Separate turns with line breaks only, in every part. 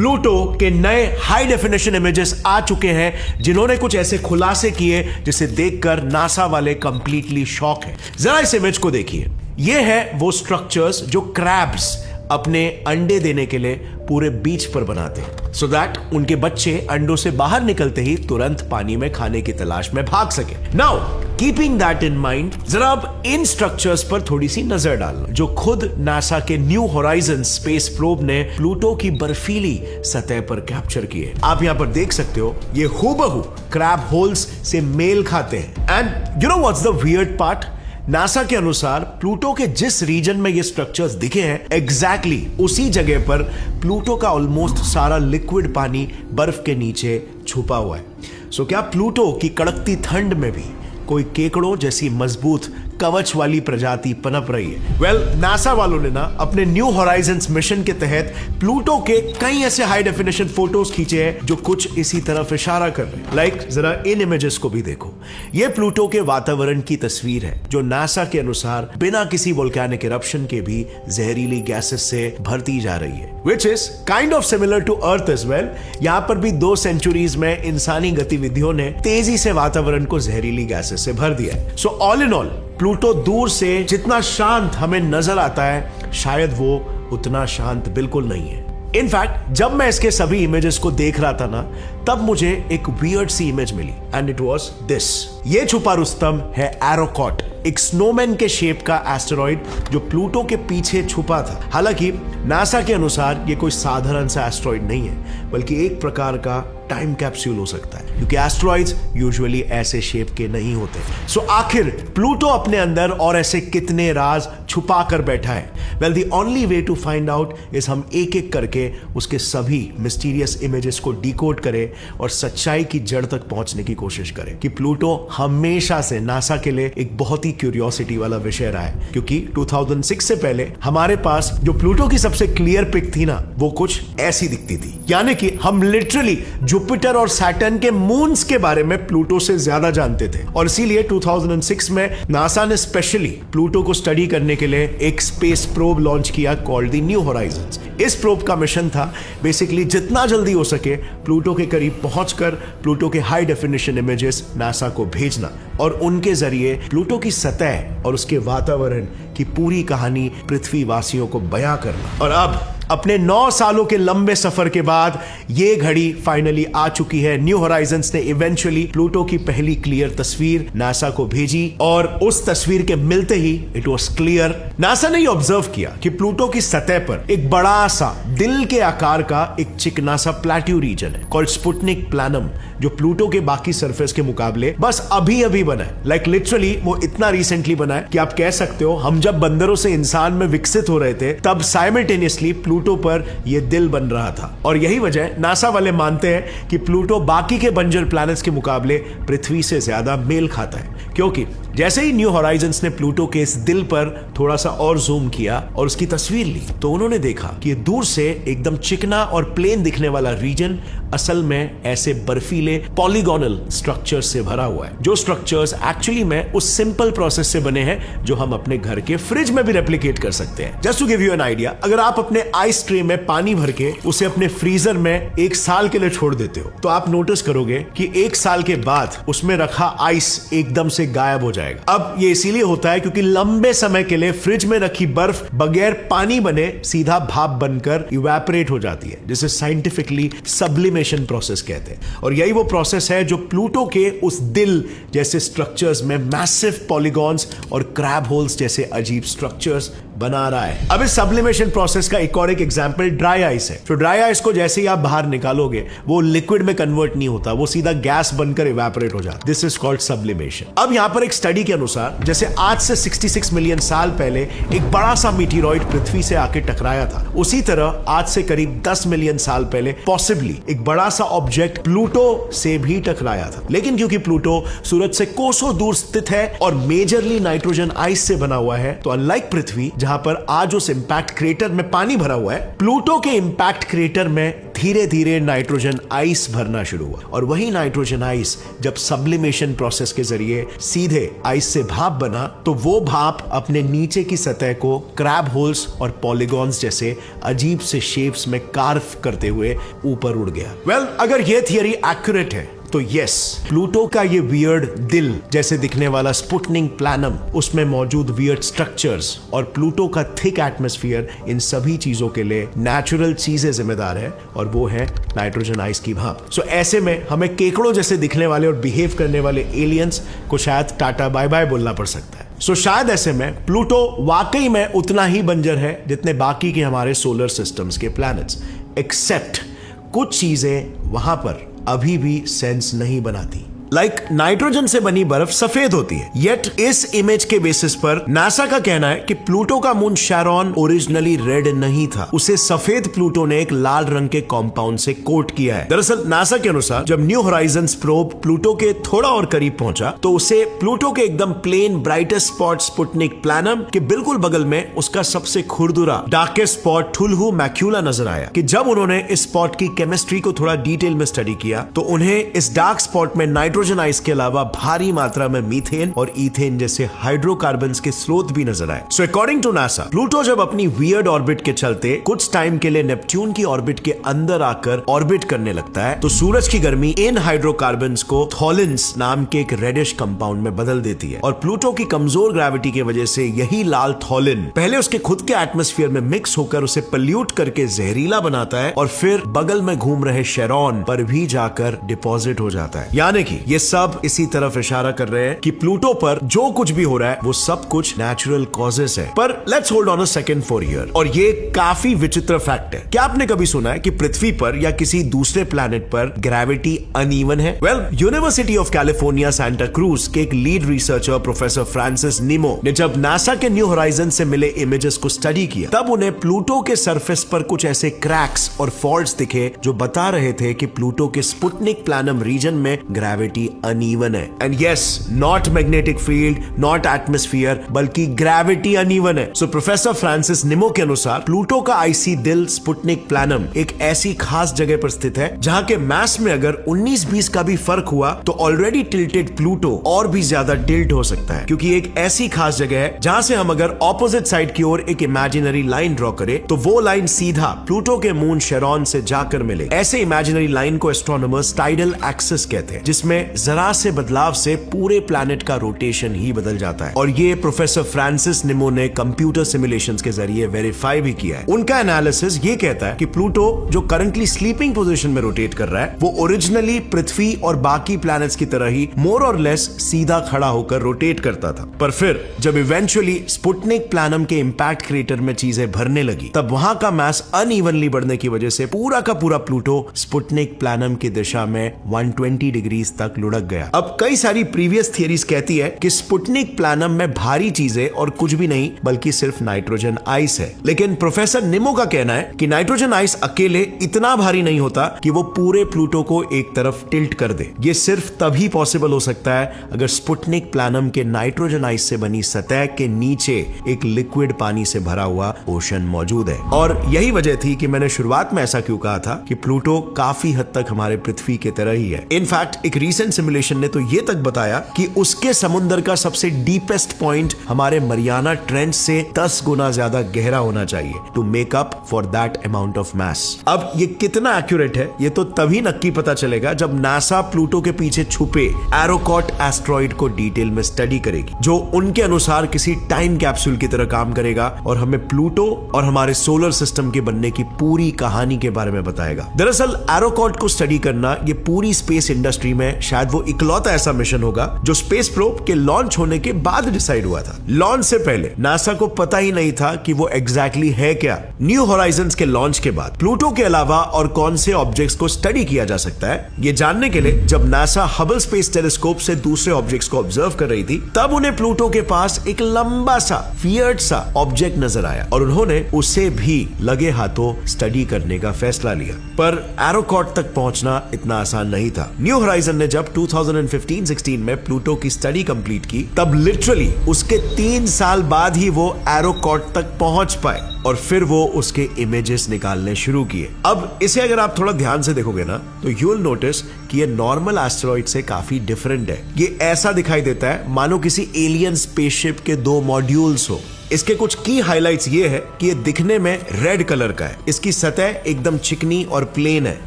Pluto के नए high definition images आ चुके हैं जिन्होंने कुछ ऐसे खुलासे किए जिसे देखकर नासा वाले कंप्लीटली शॉक हैं। जरा इस इमेज को देखिए। ये है वो स्ट्रक्चर्स जो क्रैब्स अपने अंडे देने के लिए पूरे बीच पर बनाते हैं, सो दैट उनके बच्चे अंडों से बाहर निकलते ही तुरंत पानी में खाने की तलाश में भाग सके। Now keeping that in mind, जरा अब इन स्ट्रक्चर्स पर थोड़ी सी नजर डालना जो खुद नासा के न्यू होराइजन स्पेस प्रोब ने प्लूटो की बर्फीली सतह पर कैप्चर किए। आप यहां पर देख सकते हो, ये हूबहू क्रैब होल्स से मेल खाते हैं। And you know what's the weird part? NASA के अनुसार प्लूटो के जिस रीजन में ये स्ट्रक्चर्स दिखे हैं, एग्जैक्टली उसी जगह पर प्लूटो का ऑलमोस्ट सारा लिक्विड पानी बर्फ के नीचे छुपा हुआ है। सो क्या प्लूटो की कड़कती ठंड में भी कोई केकड़ों जैसी मजबूत कवच वाली प्रजाति पनप रही है? वेल, नासा वालों ने ना अपने न्यू होराइजन्स मिशन के तहत प्लूटो के कई ऐसे हाई डेफिनेशन फोटोज खींचे हैं जो कुछ इसी तरफ इशारा कर रहे हैं। लाइक जरा इन इमेजेस को भी देखो। ये प्लूटो के वातावरण की तस्वीर है जो नासा के अनुसार बिना किसी वोल्केनिक इरप्शन के भी जहरीली गैसेस से भरती जा रही है, which is kind of similar to earth as well. यहां पर भी 2 सेंचुरीज में इंसानी गतिविधियों ने तेजी से वातावरण को जहरीली गैसेस से भर दिया है। So all in all Pluto दूर से जितना शांत हमें नजर आता है, शायद वो उतना शांत बिल्कुल नहीं है। इनफैक्ट जब मैं इसके सभी इमेजेस को देख रहा था ना, तब मुझे एक वियर्ड सी इमेज मिली एंड इट वाज दिस। ये छुपा रुस्तम है एरोकॉट, एक स्नोमैन के शेप का एस्टेरॉइड जो प्लूटो के पीछे छुपा था। हालांकि नासा के अनुसार ये कोई साधारण सा एस्टेरॉइड नहीं है, बल्कि एक प्रकार का टाइम कैप्सूल हो सकता है, क्योंकि एस्टेरॉइड्स यूजुअली ऐसे शेप के नहीं होते। सो आखिर प्लूटो अपने अंदर और ऐसे कितने राज छुपा कर बैठा है? Well, the only way to find out is हम एक एक करके उसके सभी मिस्टीरियस इमेजेस को डिकोड करें और सच्चाई की जड़ तक पहुंचने की कोशिश करें कि प्लूटो हमेशा से नासा के लिए एक बहुत ही क्यूरियोसिटी वाला विषय रहा है। क्योंकि 2006 से पहले हमारे पास जो प्लूटो की सबसे क्लियर पिक थी ना, वो कुछ ऐसी दिखती थी। यानी कि हम लिटरली जुपिटर और सैटर्न के मून्स के बारे में प्लूटो से ज्यादा जानते थे, और इसीलिए 2006 में नासा ने स्पेशली प्लूटो को स्टडी करने के लिए एक स्पेस प्रोब लॉन्च किया कॉल्ड द न्यू होराइजन्स। इस प्रोब का मिशन था बेसिकली जितना जल्दी हो सके प्लूटो के करीब पहुंचकर प्लूटो के हाई डेफिनेशन इमेजेस नासा को भेजना और उनके जरिए प्लूटो की सतह और उसके वातावरण की पूरी कहानी पृथ्वीवासियों को बयां करना। और अब अपने 9 सालों के लंबे सफर के बाद ये घड़ी फाइनली आ चुकी है। न्यू होराइजन्स ने इवेंचुअली प्लूटो की पहली क्लियर तस्वीर नासा को भेजी, और उस तस्वीर के मिलते ही इट वाज क्लियर। नासा ने ऑब्जर्व किया कि प्लूटो की सतह पर एक बड़ा सा दिल के आकार का एक चिकना सा प्लेट्यू रीजन है कॉल्ड स्पुतनिक प्लानम, जो प्लूटो के बाकी सरफेस के मुकाबले बस अभी अभी बना है। लाइक लिटरली वो इतना रिसेंटली बना है कि आप कह सकते हो हम जब बंदरों से इंसान में विकसित हो रहे थे तब साइमल्टेनियसली प्लूटो पर यह दिल बन रहा था। और यही वजह नासा वाले मानते हैं कि प्लूटो बाकी के बंजर प्लैनेट्स के मुकाबले पृथ्वी से ज्यादा मेल खाता है, क्योंकि जैसे ही न्यू होराइजन्स ने प्लूटो के इस दिल पर थोड़ा सा और जूम किया और उसकी तस्वीर ली, तो उन्होंने देखा कि दूर से एकदम चिकना और प्लेन दिखने वाला रीजन असल में ऐसे बर्फीले पॉलीगोनल स्ट्रक्चर्स से भरा हुआ है, जो स्ट्रक्चर्स एक्चुअली में उस सिंपल प्रोसेस से बने हैं जो हम अपने घर के फ्रिज में भी रेप्लिकेट कर सकते हैं। Just to give you an idea, अगर आप अपने आइस ट्रे में पानी भर के उसे अपने फ्रीजर में 1 साल के लिए छोड़ देते हो, तो आप नोटिस करोगे कि 1 साल के बाद उसमें रखा आइस एकदम से गायब हो जाएगा। अब ये इसीलिए होता है क्योंकि लंबे समय के लिए फ्रिज में रखी बर्फ बगैर पानी बने सीधा भाप बनकर इवेपोरेट हो जाती है, जिसे साइंटिफिकली सब्लिमेशन प्रोसेस कहते हैं। और यही वो प्रोसेस है जो प्लूटो के उस दिल जैसे स्ट्रक्चर्स में मैसिव पॉलीगॉन्स और क्रैब होल्स जैसे अजीब स्ट्रक्चर्स बना रहा है। अब इस सब्लिमेशन प्रोसेस का एक और एग्जांपल ड्राई आइस है। तो ड्राई आइस को जैसे ही आप बाहर निकालोगे वो लिक्विड में कन्वर्ट नहीं होता, वो सीधा गैस बनकर इवेपोरेट हो जाता। This is called sublimation. अब यहां पर एक स्टडी के अनुसार जैसे आज से 66 मिलियन साल पहले एक बड़ा सा मीटियोराइड पृथ्वी से आके टकराया था, उसी तरह आज से करीब 10 मिलियन साल पहले पॉसिबली एक बड़ा सा ऑब्जेक्ट प्लूटो से भी टकराया था। लेकिन क्योंकि प्लूटो सूरज से कोसों दूर स्थित है और मेजरली नाइट्रोजन आइस से बना हुआ है, तो अनलाइक पृथ्वी जहां पर आज उस इंपैक्ट क्रेटर में पानी भरा हुआ है, प्लूटो के इंपैक्ट क्रेटर में धीरे धीरे नाइट्रोजन आइस भरना शुरू हुआ। और वही नाइट्रोजन आइस जब सब्लिमेशन प्रोसेस के जरिए सीधे आइस से भाप बना, तो वो भाप अपने नीचे की सतह को क्रैब होल्स और पॉलीगॉन्स जैसे अजीब से शेप्स में कार्व करते हुए ऊपर उड़ गया। वेल, अगर ये थियरी एक्यूरेट है तो यस, प्लूटो का ये वियर्ड दिल जैसे दिखने वाला स्पुटनिक प्लैनम, उसमें मौजूद वियर्ड स्ट्रक्चर्स और प्लूटो का थिक एटमॉस्फेयर, इन सभी चीजों के लिए नेचुरल चीजें जिम्मेदार है, और वो है नाइट्रोजन आइस की भाप। सो ऐसे में हमें केकड़ों जैसे दिखने वाले और बिहेव करने वाले एलियंस को शायद टाटा बाय बाय बोलना पड़ सकता है। सो शायद ऐसे में प्लूटो वाकई में उतना ही बंजर है जितने बाकी के हमारे सोलर सिस्टम्स के प्लैनेट्स, एक्सेप्ट कुछ चीजें वहां पर अभी भी सेंस नहीं बनाती। लाइक नाइट्रोजन से बनी बर्फ सफेद होती है, येट इस इमेज के बेसिस पर नासा का कहना है कि प्लूटो का मून शैरोन ओरिजिनली रेड नहीं था, उसे सफेद प्लूटो ने एक लाल रंग के कॉम्पाउंड से कोट किया है। दरअसल नासा के अनुसार जब न्यू होराइजन्स प्रोब प्लूटो के थोड़ा और करीब पहुंचा, तो उसे प्लूटो के एकदम प्लेन ब्राइटेस्ट स्पॉट स्पुटनिक प्लैनम के बिल्कुल बगल में उसका सबसे खुरदुरा डार्केस्ट स्पॉट ठुल्हू मैक्यूला नजर आया। कि जब उन्होंने इस स्पॉट की केमिस्ट्री को थोड़ा डिटेल में स्टडी किया, तो उन्हें इस डार्क स्पॉट में नाइट्रोजन आइस के अलावा भारी मात्रा में मीथेन और इथेन जैसे हाइड्रोकार्बन्स के स्रोत भी नजर आए। So according to NASA, Pluto जब अपनी वियर्ड ऑर्बिट के चलते कुछ टाइम के लिए नेपच्यून की ऑर्बिट के अंदर आकर ऑर्बिट करने लगता है, तो सूरज की गर्मी इन हाइड्रोकार्बन्स को थॉलिन्स नाम के एक रेडिश कंपाउंड में बदल देती है, और प्लूटो की कमजोर ग्रेविटी की वजह से यही लाल थॉलिन पहले उसके खुद के एटमॉस्फेयर में मिक्स होकर उसे पल्यूट करके जहरीला बनाता है, और फिर बगल में घूम रहे शेरॉन पर भी जाकर डिपॉजिट हो जाता है। यानी कि ये सब इसी तरफ इशारा कर रहे हैं कि प्लूटो पर जो कुछ भी हो रहा है वो सब कुछ नेचुरल कॉजेस है। पर let's hold on a second for here, और ये काफी विचित्र फैक्ट है। क्या आपने कभी सुना है कि पृथ्वी पर या किसी दूसरे प्लैनेट पर ग्रेविटी अनइवन है? Well, university of California Santa cruise के एक लीड रिसर्चर प्रोफेसर फ्रांसिस निमो ने जब नासा के न्यू होराइजन से मिले इमेजेस को स्टडी किया, तब उन्हें प्लूटो के सरफेस पर कुछ ऐसे क्रैक्स और फॉल्ट्स दिखे जो बता रहे थे कि प्लूटो के स्पुटनिक प्लैनम रीजन में ग्रेविटी अनइवन है। And yes, not magnetic field, not atmosphere, बल्कि ग्रेविटी अनइवन है। सो प्रोफेसर फ्रांसिस निमो के अनुसार प्लूटो का आइसी दिल स्पुटनिक प्लैनम एक ऐसी खास जगह पर स्थित है जहां के मास में अगर 19-20 का भी फर्क हुआ तो ऑलरेडी टिल्टेड प्लूटो और भी ज्यादा टिल्ट हो सकता है, क्योंकि एक ऐसी खास जगह है जहां से हम अगर ऑपोजिट साइड की ओर एक इमेजिनरी लाइन ड्रॉ करें तो वो लाइन सीधा प्लूटो के मून शेरॉन से जाकर मिले। ऐसे इमेजिनरी लाइन को एस्ट्रोनॉमर्स टाइडल एक्सिस कहते हैं, जिसमें जरा से बदलाव से पूरे प्लैनेट का रोटेशन ही बदल जाता है। और ये प्रोफेसर फ्रांसिस निमो ने कंप्यूटर सिमुलेशंस के जरिए वेरीफाई भी किया है। उनका एनालिसिस ये कहता है कि प्लूटो जो करंटली स्लीपिंग पोजीशन में रोटेट कर रहा है, वो ओरिजिनली पृथ्वी और बाकी प्लैनेट्स की तरह ही मोर और लेस सीधा खड़ा होकर रोटेट करता था। पर फिर जब इवेंचुअली स्पुटनिक प्लैनम के इंपैक्ट क्रेटर में चीजें भरने लगी, तब वहां का मास अनइवनली बढ़ने की वजह से पूरा का पूरा प्लूटो स्पुटनिक प्लैनम की दिशा में 120 डिग्री तक लुढ़क गया। अब कई सारी प्रीवियस थियरीज कहती है कि स्पुटनिक प्लैनम में भारी चीजें और कुछ भी नहीं बल्कि सिर्फ नाइट्रोजन आइस है, लेकिन प्रोफेसर निमो का कहना है कि नाइट्रोजन आइस अकेले इतना भारी नहीं होता कि वो पूरे प्लूटो को एक तरफ टिल्ट कर दे। ये सिर्फ तभी पॉसिबल हो सकता है अगर स्पुटनिक प्लैनम के नाइट्रोजन आइस से बनी सतह के नीचे एक लिक्विड पानी से भरा हुआ ओशन मौजूद है। और यही वजह थी कि मैंने शुरुआत में ऐसा क्यों कहा था कि प्लूटो काफी हद तक हमारे पृथ्वी की तरह ही है। इनफैक्ट एक रीसेंट सिमुलेशन ने तो ये तक बताया कि उसके समुद्र का सबसे डीपेस्ट पॉइंट हमारे मरियाना ट्रेंच से 10 गुना ज्यादा गहरा होना चाहिए to make up for that amount of mass. अब ये कितना एक्यूरेट है ये तो तभी नक्की पता चलेगा जब नासा प्लूटो के पीछे छुपे एरोकॉट एस्ट्रॉइड को डिटेल में स्टडी करेगी, जो उनके अनुसार किसी टाइम कैप्सूल की तरह काम करेगा और हमें प्लूटो और हमारे सोलर सिस्टम के बनने की पूरी कहानी के बारे में बताएगा। दरअसल एरोकॉट को स्टडी करना ये पूरी स्पेस इंडस्ट्री में शायद वो इकलौता ऐसा मिशन होगा जो स्पेस प्रोब के लॉन्च होने के बाद डिसाइड हुआ था। लॉन्च से पहले नासा को पता ही नहीं था कि वो एग्जैक्टली है क्या। न्यू होराइजन्स के लॉन्च के बाद प्लूटो के अलावा और कौन से ऑब्जेक्ट्स को स्टडी किया जा सकता है, ये जानने के लिए जब नासा हबल स्पेस टेलीस्कोप से दूसरे ऑब्जेक्ट्स को ऑब्जर्व कर रही थी, तब उन्हें प्लूटो के पास एक लंबा सा वियर्ड सा ऑब्जेक्ट नजर आया और उन्होंने उसे भी लगे हाथों स्टडी करने का फैसला लिया। पर एरोकॉट तक पहुंचना इतना आसान नहीं था। न्यू होराइजन ने जब जब 2015-16 में प्लूटो की स्टडी कंप्लीट की, तब लिटरली उसके 3 साल बाद ही वो एरोकॉट तक पहुंच पाए और फिर वो उसके इमेजेस निकालने शुरू किए। अब इसे अगर आप थोड़ा ध्यान से देखोगे ना, तो यू विल नोटिस कि ये नॉर्मल एस्टेरॉइड से काफी डिफरेंट है। ये ऐसा दिखाई देता है मानो किसी एलियन स्पेसशिप के 2 मॉड्यूल्स हो। इसके कुछ की हाइलाइट्स ये है कि ये दिखने में रेड कलर का है, इसकी सतह एकदम चिकनी और प्लेन है,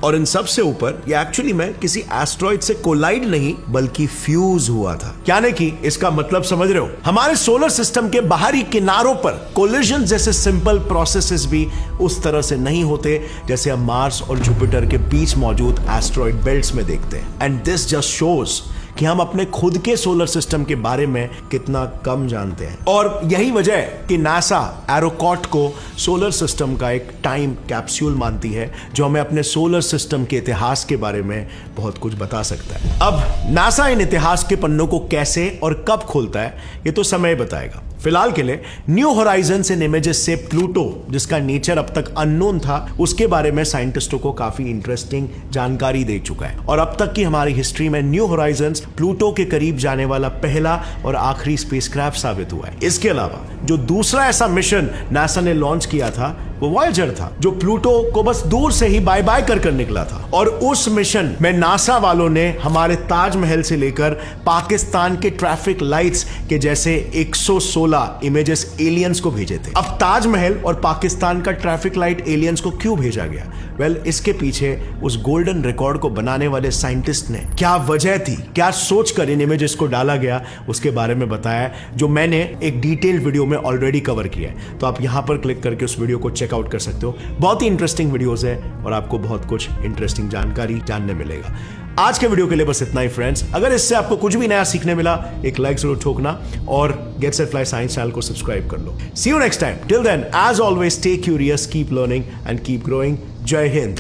और इन सबसे ऊपर ये एक्चुअली में किसी एस्टेरॉइड से कोलाइड नहीं बल्कि फ्यूज हुआ था। यानी कि इसका मतलब समझ रहे हो, हमारे सोलर सिस्टम के बाहरी किनारों पर कोलिजन जैसे सिंपल प्रोसेसेस भी उस तरह से नहीं होते जैसे हम मार्स और जुपिटर के बीच मौजूद एस्टेरॉइड बेल्ट्स में देखते हैं। एंड दिस जस्ट शोज कि हम अपने खुद के सोलर सिस्टम के बारे में कितना कम जानते हैं। और यही वजह है कि नासा एरोकॉट को सोलर सिस्टम का एक टाइम कैप्सूल मानती है, जो हमें अपने सोलर सिस्टम के इतिहास के बारे में बहुत कुछ बता सकता है। अब नासा इन इतिहास के पन्नों को कैसे और कब खोलता है, ये तो समय बताएगा। फिलहाल के लिए न्यू होराइजन्स इन इमेजेस से प्लूटो, जिसका नेचर अब तक अननोन था, उसके बारे में साइंटिस्टों को काफी इंटरेस्टिंग जानकारी दे चुका है। और अब तक की हमारी हिस्ट्री में न्यू होराइजन्स प्लूटो के करीब जाने वाला पहला और आखिरी स्पेसक्राफ्ट साबित हुआ है। इसके अलावा जो दूसरा ऐसा मिशन नासा ने लॉन्च किया था वो वॉयेजर था, जो प्लूटो को बस दूर से ही बाय बाय कर निकला था। और उस मिशन में नासा वालों ने हमारे ताजमहल से लेकर पाकिस्तान के ट्रैफिक लाइट्स के जैसे 116 इमेजेस एलियंस को भेजे थे। अब ताजमहल और पाकिस्तान का ट्रैफिक लाइट एलियंस को क्यों भेजा गया? वेल, इसके पीछे उस गोल्डन रिकॉर्ड को बनाने वाले साइंटिस्ट ने क्या वजह थी, क्या सोचकर इन इमेजेस को डाला गया, उसके बारे में बताया, जो मैंने एक डिटेल्ड वीडियो में ऑलरेडी कवर किया है। तो आप यहां पर क्लिक करके उस वीडियो को चेकआउट कर सकते हो। बहुत ही इंटरेस्टिंग वीडियोस है और आपको बहुत कुछ इंटरेस्टिंग जानकारी जानने मिलेगा। आज के वीडियो के लिए बस इतना ही फ्रेंड्स। अगर इससे आपको कुछ भी नया सीखने मिला, एक लाइक जरूर ठोकना और get set fly science channel को सब्सक्राइब कर लो। See you next time. Till then, as always, stay curious, keep learning and keep growing. जय हिंद।